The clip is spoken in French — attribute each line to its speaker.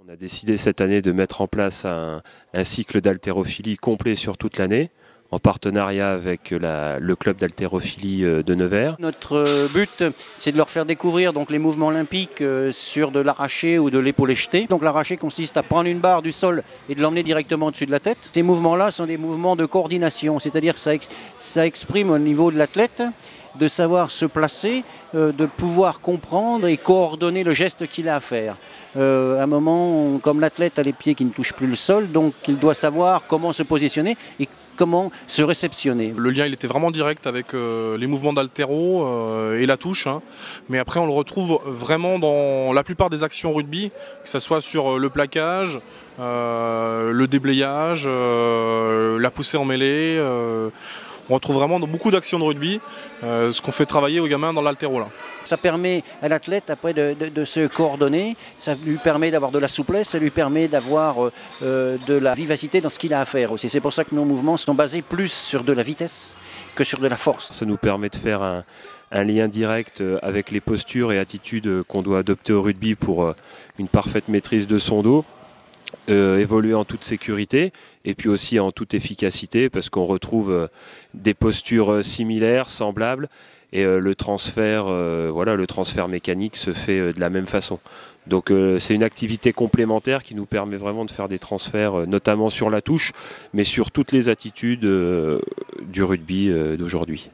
Speaker 1: On a décidé cette année de mettre en place un cycle d'haltérophilie complet sur toute l'année, en partenariat avec le club d'haltérophilie de Nevers.
Speaker 2: Notre but, c'est de leur faire découvrir donc, les mouvements olympiques sur de l'arraché ou de l'épaulé jeté. Donc l'arraché consiste à prendre une barre du sol et de l'emmener directement au-dessus de la tête. Ces mouvements-là sont des mouvements de coordination, c'est-à-dire que ça exprime au niveau de l'athlète de savoir se placer, de pouvoir comprendre et coordonner le geste qu'il a à faire. À un moment, comme l'athlète a les pieds qui ne touchent plus le sol, donc il doit savoir comment se positionner et comment se réceptionner.
Speaker 3: Le lien il était vraiment direct avec les mouvements d'haltéro et la touche, hein. Mais après on le retrouve vraiment dans la plupart des actions rugby, que ce soit sur le plaquage, le déblayage, la poussée en mêlée. On retrouve vraiment dans beaucoup d'actions de rugby ce qu'on fait travailler aux gamins dans l'haltéro là.
Speaker 2: Ça permet à l'athlète après de se coordonner, ça lui permet d'avoir de la souplesse, ça lui permet d'avoir de la vivacité dans ce qu'il a à faire aussi. C'est pour ça que nos mouvements sont basés plus sur de la vitesse que sur de la force.
Speaker 1: Ça nous permet de faire un lien direct avec les postures et attitudes qu'on doit adopter au rugby pour une parfaite maîtrise de son dos. Évoluer en toute sécurité et puis aussi en toute efficacité parce qu'on retrouve des postures similaires, semblables et le transfert mécanique se fait de la même façon. Donc c'est une activité complémentaire qui nous permet vraiment de faire des transferts notamment sur la touche mais sur toutes les attitudes du rugby d'aujourd'hui.